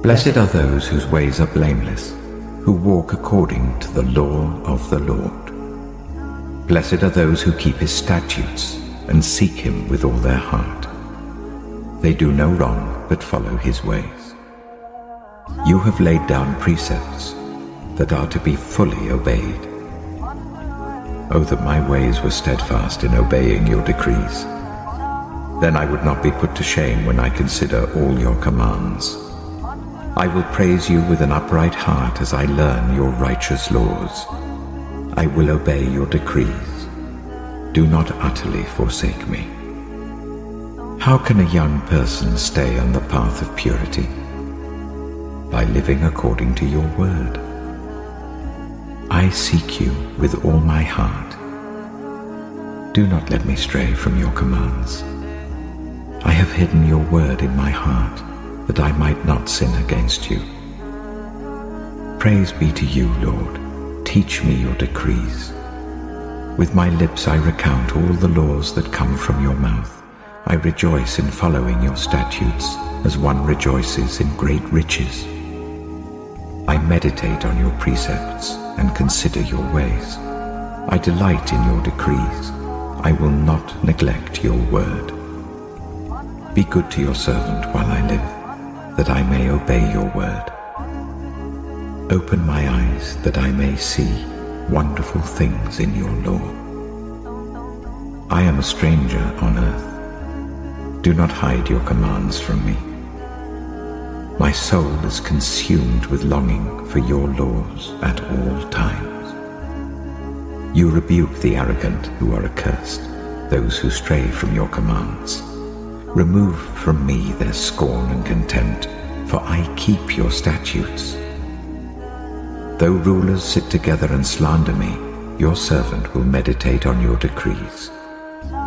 Blessed are those whose ways are blameless, who walk according to the law of the Lord. Blessed are those who keep his statutes and seek him with all their heart. They do no wrong but follow his ways. You have laid down precepts that are to be fully obeyed. Oh, that my ways were steadfast in obeying your decrees. Then I would not be put to shame when I consider all your commands. I will praise you with an upright heart as I learn your righteous laws. I will obey your decrees. Do not utterly forsake me. How can a young person stay on the path of purity? By living according to your word. I seek you with all my heart. Do not let me stray from your commands. I have hidden your word in my heart, that I might not sin against you. Praise be to you, Lord. Teach me your decrees. With my lips I recount all the laws that come from your mouth. I rejoice in following your statutes, as one rejoices in great riches. I meditate on your precepts and consider your ways. I delight in your decrees. I will not neglect your word. Be good to your servant while I live, that I may obey your word. Open my eyes that I may see wonderful things in your law. I am a stranger on earth. Do not hide your commands from me. My soul is consumed with longing for your laws at all times. You rebuke the arrogant who are accursed, those who stray from your commands. Remove from me their scorn and contempt, for I keep your statutes. Though rulers sit together and slander me, your servant will meditate on your decrees.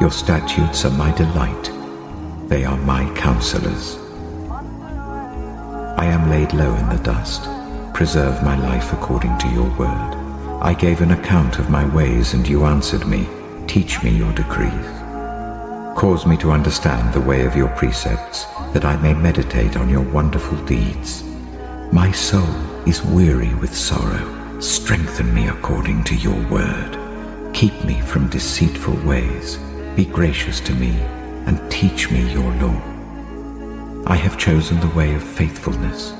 Your statutes are my delight. They are my counselors. I am laid low in the dust. Preserve my life according to your word. I gave an account of my ways, and you answered me. Teach me your decrees. Cause me to understand the way of your precepts, that I may meditate on your wonderful deeds. My soul is weary with sorrow. Strengthen me according to your word. Keep me from deceitful ways. Be gracious to me, and teach me your law. I have chosen the way of faithfulness.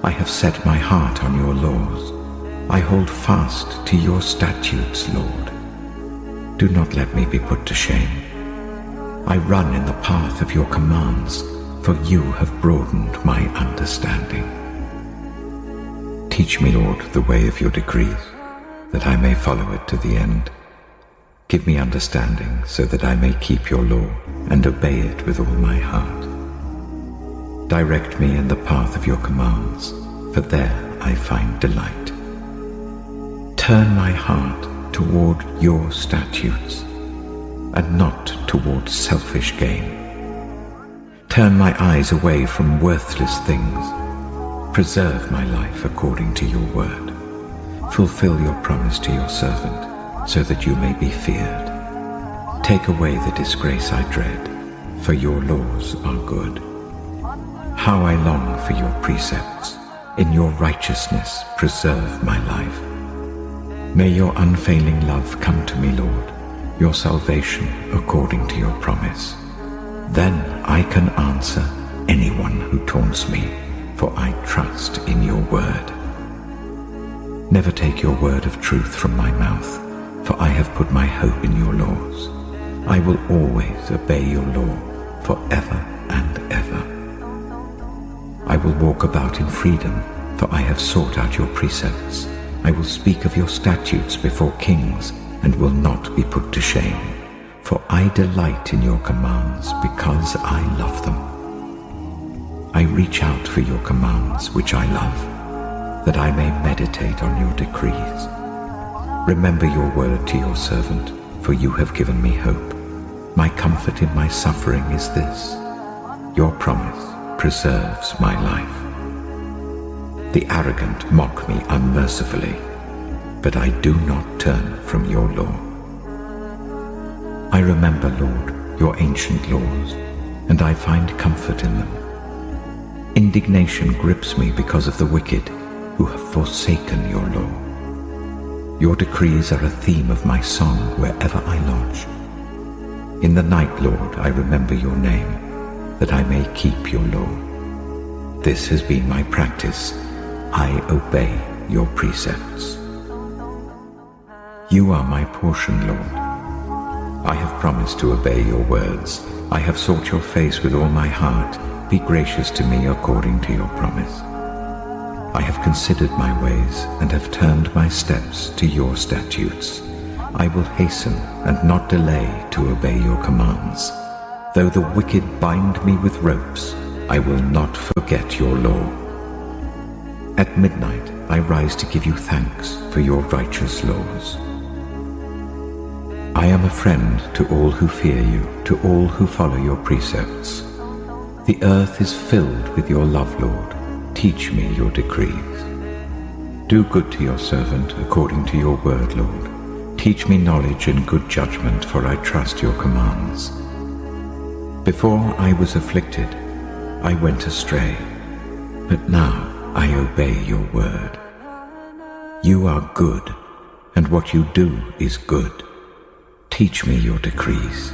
I have set my heart on your laws. I hold fast to your statutes, Lord. Do not let me be put to shame. I run in the path of your commands, for you have broadened my understanding. Teach me, Lord, the way of your decrees, that I may follow it to the end. Give me understanding, so that I may keep your law and obey it with all my heart. Direct me in the path of your commands, for there I find delight. Turn my heart toward your statutes, and not toward selfish gain. Turn my eyes away from worthless things. Preserve my life according to your word. Fulfill your promise to your servant, so that you may be feared. Take away the disgrace I dread, for your laws are good. How I long for your precepts. In your righteousness preserve my life. May your unfailing love come to me, Lord, your salvation according to your promise. Then I can answer anyone who taunts me, for I trust in your word. Never take your word of truth from my mouth, for I have put my hope in your laws. I will always obey your law forever and ever. I will walk about in freedom, for I have sought out your precepts. I will speak of your statutes before kings, and will not be put to shame. For I delight in your commands, because I love them. I reach out for your commands, which I love, that I may meditate on your decrees. Remember your word to your servant, for you have given me hope. My comfort in my suffering is this: your promise preserves my life. The arrogant mock me unmercifully, but I do not turn from your law. I remember, Lord, your ancient laws, and I find comfort in them. Indignation grips me because of the wicked who have forsaken your law. Your decrees are a theme of my song wherever I lodge. In the night, Lord, I remember your name, that I may keep your law. This has been my practice. I obey your precepts. You are my portion, Lord. I have promised to obey your words. I have sought your face with all my heart. Be gracious to me according to your promise. I have considered my ways and have turned my steps to your statutes. I will hasten and not delay to obey your commands. Though the wicked bind me with ropes, I will not forget your law. At midnight I rise to give you thanks for your righteous laws. I am a friend to all who fear you, to all who follow your precepts. The earth is filled with your love, Lord. Teach me your decrees. Do good to your servant according to your word, Lord. Teach me knowledge and good judgment, for I trust your commands. Before I was afflicted, I went astray, but now I obey your word. You are good, and what you do is good. Teach me your decrees.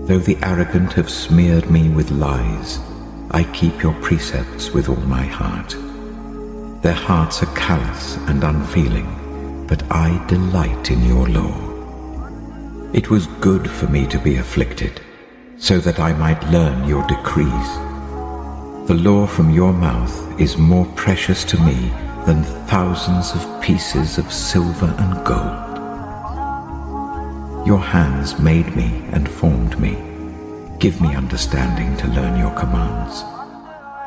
Though the arrogant have smeared me with lies, I keep your precepts with all my heart. Their hearts are callous and unfeeling, but I delight in your law. It was good for me to be afflicted, so that I might learn your decrees. The law from your mouth is more precious to me than thousands of pieces of silver and gold. Your hands made me and formed me. Give me understanding to learn your commands.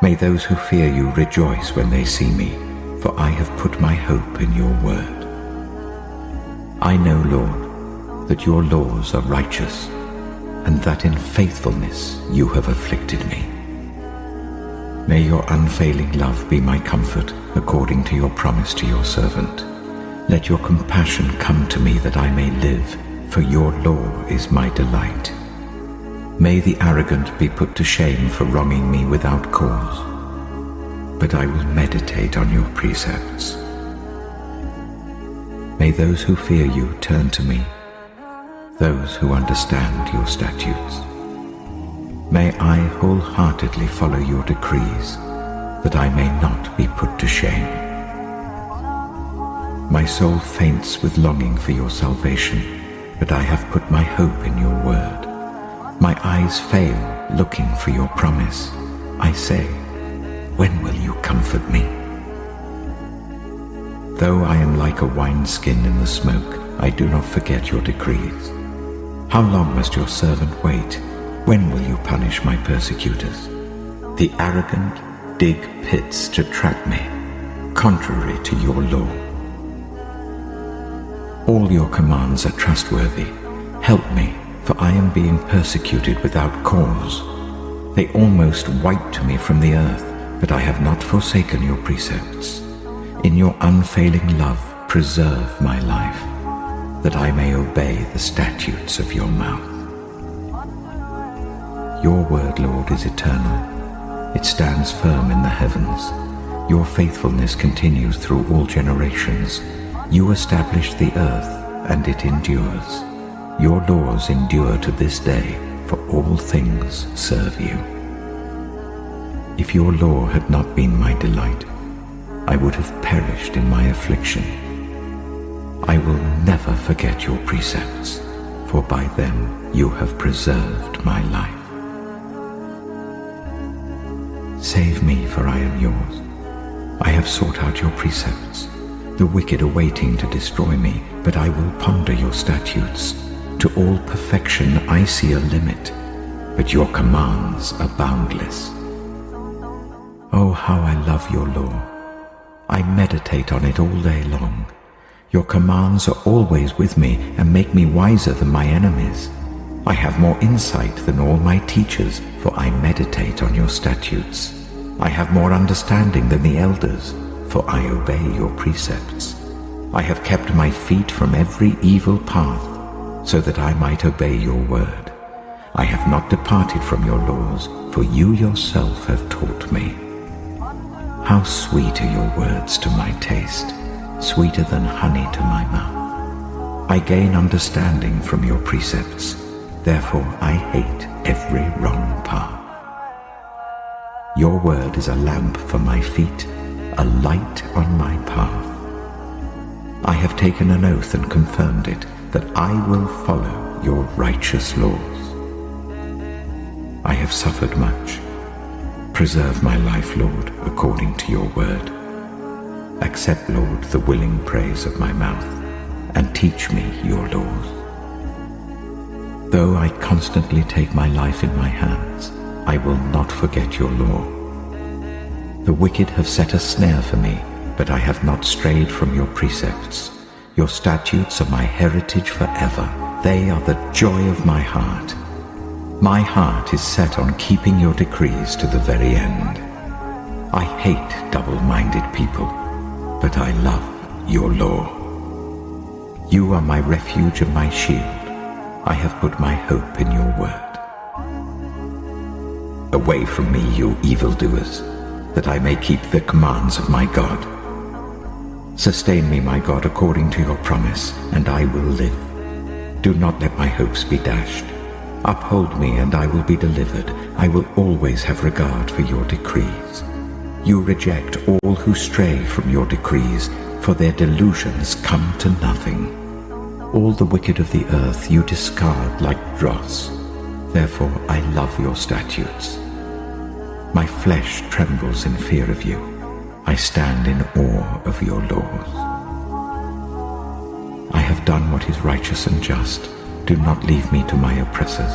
May those who fear you rejoice when they see me, for I have put my hope in your word. I know, Lord, that your laws are righteous, and that in faithfulness you have afflicted me. May your unfailing love be my comfort, according to your promise to your servant. Let your compassion come to me that I may live, for your law is my delight. May the arrogant be put to shame for wronging me without cause, but I will meditate on your precepts. May those who fear you turn to me, those who understand your statutes. May I wholeheartedly follow your decrees, that I may not be put to shame. My soul faints with longing for your salvation, but I have put my hope in your word. My eyes fail looking for your promise. I say, when will you comfort me? Though I am like a wineskin in the smoke, I do not forget your decrees. How long must your servant wait? When will you punish my persecutors? The arrogant dig pits to trap me, contrary to your law. All your commands are trustworthy. Help me, for I am being persecuted without cause. They almost wiped me from the earth, but I have not forsaken your precepts. In your unfailing love, preserve my life, that I may obey the statutes of your mouth. Your word, Lord, is eternal. It stands firm in the heavens. Your faithfulness continues through all generations. You established the earth, and it endures. Your laws endure to this day, for all things serve you. If your law had not been my delight, I would have perished in my affliction. I will never forget your precepts, for by them you have preserved my life. Save me, for I am yours. I have sought out your precepts. The wicked are waiting to destroy me, but I will ponder your statutes. To all perfection I see a limit, but your commands are boundless. Oh, how I love your law. I meditate on it all day long. Your commands are always with me and make me wiser than my enemies. I have more insight than all my teachers, for I meditate on your statutes. I have more understanding than the elders, for I obey your precepts. I have kept my feet from every evil path, so that I might obey your word. I have not departed from your laws, for you yourself have taught me. How sweet are your words to my taste, sweeter than honey to my mouth. I gain understanding from your precepts, therefore I hate every wrong path. Your word is a lamp for my feet, a light on my path. I have taken an oath and confirmed it, that I will follow your righteous laws. I have suffered much. Preserve my life, Lord, according to your word. Accept, Lord, the willing praise of my mouth, and teach me your laws. Though I constantly take my life in my hands, I will not forget your law. The wicked have set a snare for me, but I have not strayed from your precepts. Your statutes are my heritage forever. They are the joy of my heart. My heart is set on keeping your decrees to the very end. I hate double-minded people, but I love your law. You are my refuge and my shield. I have put my hope in your word. Away from me, you evildoers, that I may keep the commands of my God. Sustain me, my God, according to your promise, and I will live. Do not let my hopes be dashed. Uphold me, and I will be delivered. I will always have regard for your decrees. You reject all who stray from your decrees, for their delusions come to nothing. All the wicked of the earth you discard like dross. Therefore I love your statutes. My flesh trembles in fear of you. I stand in awe of your laws. I have done what is righteous and just. Do not leave me to my oppressors.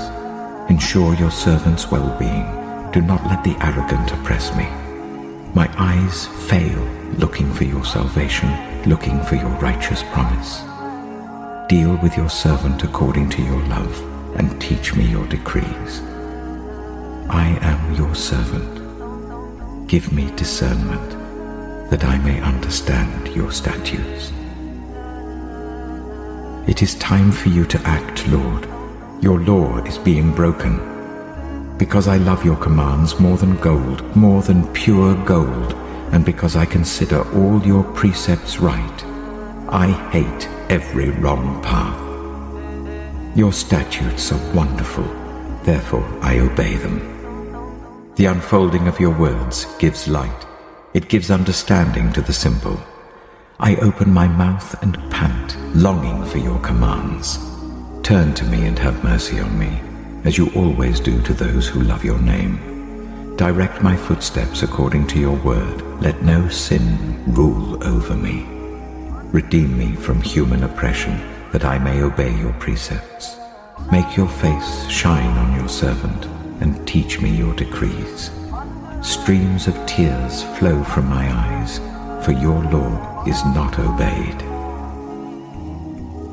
Ensure your servant's well-being. Do not let the arrogant oppress me. My eyes fail looking for your salvation, looking for your righteous promise. Deal with your servant according to your love, and teach me your decrees. I am your servant. Give me discernment, that I may understand your statutes. It is time for you to act, Lord. Your law is being broken. Because I love your commands more than gold, more than pure gold, and because I consider all your precepts right, I hate every wrong path. Your statutes are wonderful, therefore I obey them. The unfolding of your words gives light. It gives understanding to the simple. I open my mouth and pant, longing for your commands. Turn to me and have mercy on me, as you always do to those who love your name. Direct my footsteps according to your word. Let no sin rule over me. Redeem me from human oppression, that I may obey your precepts. Make your face shine on your servant, and teach me your decrees. Streams of tears flow from my eyes, for your law is not obeyed.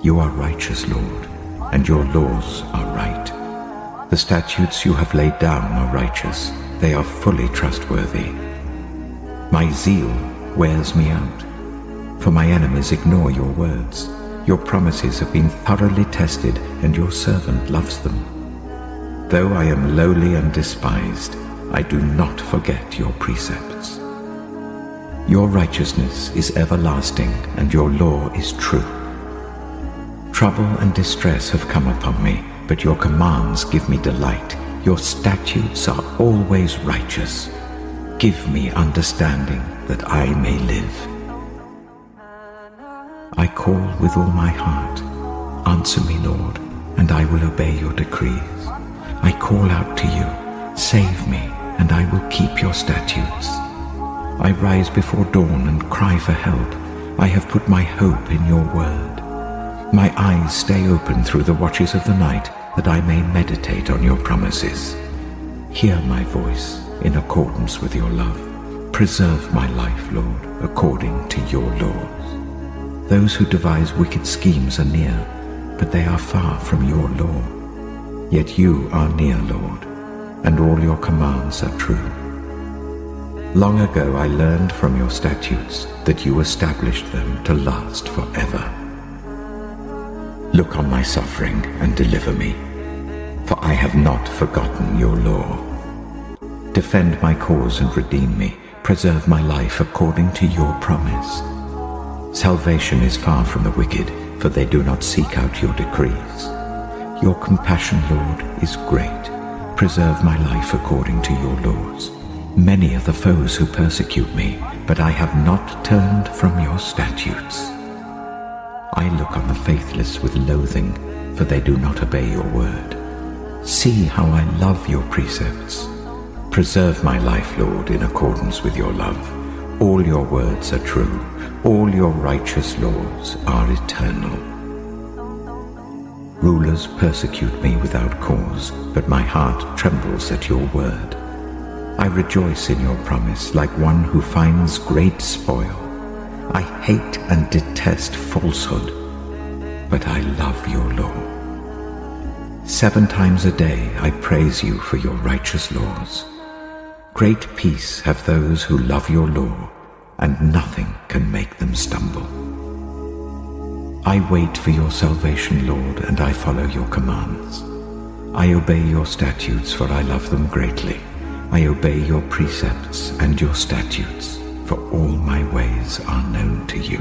You are righteous, Lord, and your laws are right. The statutes you have laid down are righteous. They are fully trustworthy. My zeal wears me out, for my enemies ignore your words. Your promises have been thoroughly tested, and your servant loves them. Though I am lowly and despised, I do not forget your precepts. Your righteousness is everlasting, and your law is true. Trouble and distress have come upon me, but your commands give me delight. Your statutes are always righteous. Give me understanding, that I may live. I call with all my heart. Answer me, Lord, and I will obey your decrees. I call out to you. Save me, and I will keep your statutes. I rise before dawn and cry for help. I have put my hope in your word. My eyes stay open through the watches of the night, that I may meditate on your promises. Hear my voice in accordance with your love. Preserve my life, Lord, according to your laws. Those who devise wicked schemes are near, but they are far from your law. Yet you are near, Lord, and all your commands are true. Long ago I learned from your statutes that you established them to last forever. Look on my suffering and deliver me. for I have not forgotten your law. Defend my cause and redeem me. Preserve my life according to your promise. Salvation is far from the wicked, for they do not seek out your decrees. Your compassion, Lord, is great. Preserve my life according to your laws. Many are the foes who persecute me, but I have not turned from your statutes. I look on the faithless with loathing, for they do not obey your word. See how I love your precepts. Preserve my life, Lord, in accordance with your love. All your words are true. All your righteous laws are eternal. Rulers persecute me without cause, but my heart trembles at your word. I rejoice in your promise like one who finds great spoil. I hate and detest falsehood, but I love your law. 7 times a day I praise you for your righteous laws. Great peace have those who love your law, and nothing can make them stumble. I wait for your salvation, Lord, and I follow your commands. I obey your statutes, for I love them greatly. I obey your precepts and your statutes, for all my ways are known to you.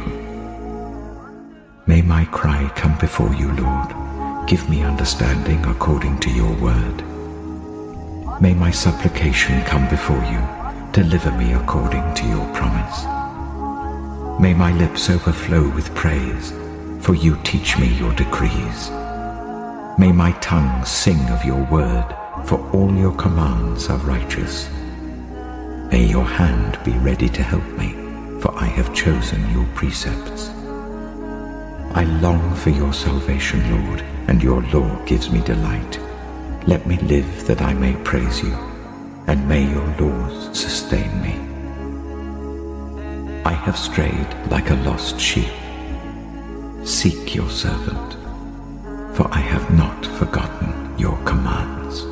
May my cry come before you, Lord. Give me understanding according to your word. May my supplication come before you. Deliver me according to your promise. May my lips overflow with praise, for you teach me your decrees. May my tongue sing of your word, for all your commands are righteous. May your hand be ready to help me, for I have chosen your precepts. I long for your salvation, Lord, and your law gives me delight. Let me live that I may praise you, and may your laws sustain me. I have strayed like a lost sheep. Seek your servant, for I have not forgotten your commands.